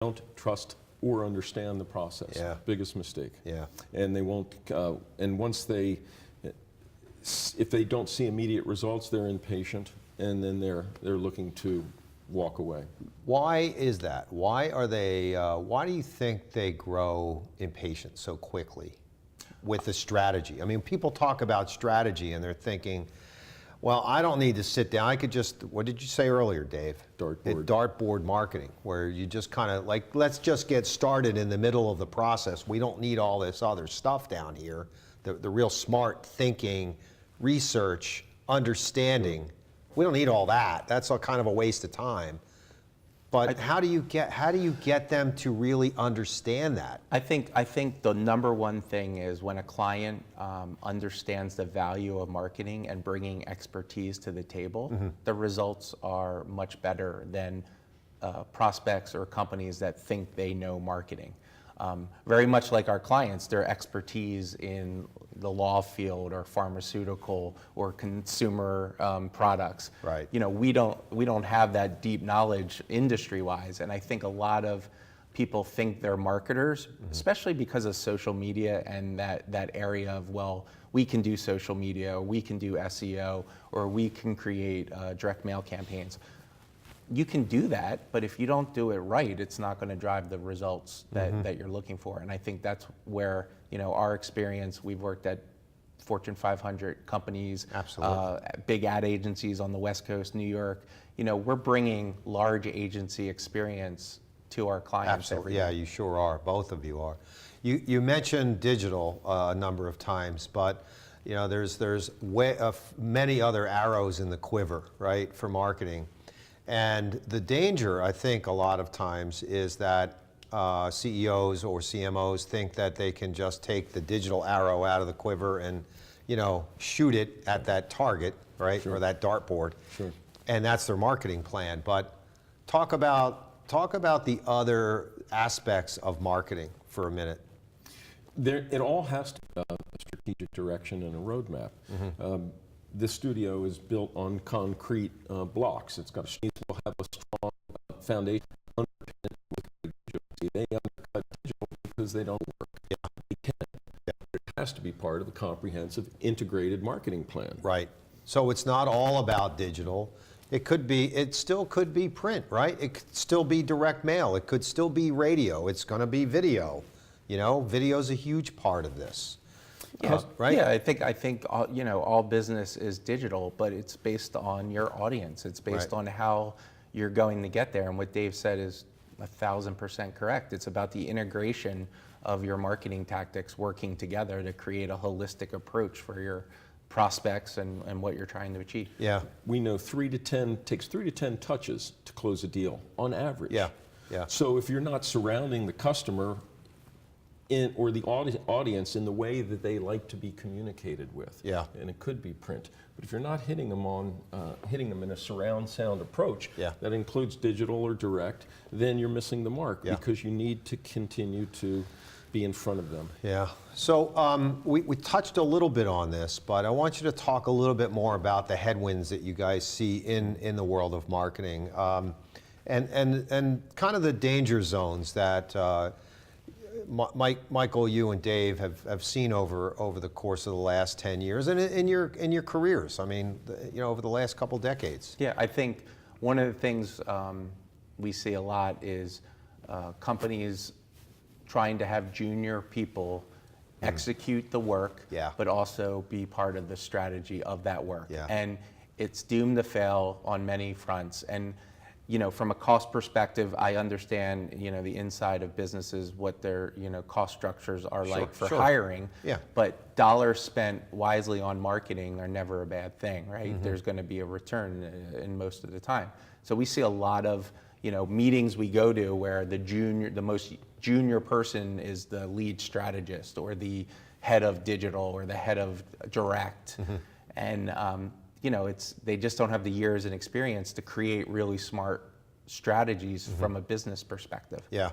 don't trust or understand the process. Yeah. Biggest mistake. Yeah. And they won't, and once they, if they don't see immediate results, they're impatient, and then they're looking to walk away. Why is that? Why are they, why do you think they grow impatient so quickly with the strategy? I mean, people talk about strategy and they're thinking, well, I don't need to sit down. I could just, what did you say earlier, Dave? Dartboard. Dartboard marketing, where you just kind of like, let's just get started in the middle of the process. We don't need all this other stuff down here. The real smart thinking, research, understanding. We don't need all that. That's all kind of a waste of time. But how do you get them to really understand that? I think the number one thing is when a client understands the value of marketing and bringing expertise to the table, the results are much better than prospects or companies that think they know marketing. Very much like our clients, their expertise in the law field or pharmaceutical or consumer products. Right. You know, we don't have that deep knowledge industry-wise, and I think a lot of people think they're marketers, especially because of social media and that area of, well, we can do social media, or we can do SEO, or we can create direct mail campaigns. You can do that, but if you don't do it right, it's not going to drive the results that you're looking for. And I think that's where, you know, our experience, we've worked at Fortune 500 companies, big ad agencies on the West Coast, New York. You know, we're bringing large agency experience to our clients every day. Yeah, you sure are. Both of you are. You mentioned digital a number of times, but you know, there's many other arrows in the quiver, right, for marketing. And the danger, I think, a lot of times is that CEOs or CMOs think that they can just take the digital arrow out of the quiver and, you know, shoot it at that target, right, or that dartboard, and that's their marketing plan. But talk about the other aspects of marketing for a minute. It all has to have a strategic direction and a roadmap. This studio is built on concrete blocks. It's got will have a strong foundation underpinned with digital. They undercut digital because they don't work. Yeah. They can. Yeah. It has to be part of a comprehensive, integrated marketing plan. Right. So it's not all about digital. It still could be print, right? It could still be direct mail. It could still be radio. It's going to be video. You know, video is a huge part of this. Yeah, right? Yeah, I think you know, all business is digital, but it's based on your audience. It's based on how you're going to get there. And what Dave said is 1,000% correct. It's about the integration of your marketing tactics working together to create a holistic approach for your prospects and what you're trying to achieve. Yeah, we know 3 to 10 takes 3 to 10 touches to close a deal on average. Yeah, yeah. So if you're not surrounding the customer or the audience in the way that they like to be communicated with. Yeah. And it could be print. But if you're not hitting them in a surround sound approach that includes digital or direct, then you're missing the mark because you need to continue to be in front of them. Yeah. So we touched a little bit on this, but I want you to talk a little bit more about the headwinds that you guys see in the world of marketing and kind of the danger zones that Michael, you and Dave have seen over the course of the last 10 years and in your careers. I mean, you know, over the last couple decades. Yeah, I think one of the things we see a lot is companies trying to have junior people execute the work, but also be part of the strategy of that work. Yeah. And it's doomed to fail on many fronts. And you know, from a cost perspective, I understand, you know, the inside of businesses, what their, you know, cost structures are like for hiring. Yeah. But dollars spent wisely on marketing are never a bad thing, right? There's going to be a return in most of the time. So we see a lot of, you know, meetings we go to where the most junior person is the lead strategist or the head of digital or the head of direct. And you know, they just don't have the years and experience to create really smart strategies from a business perspective. Yeah,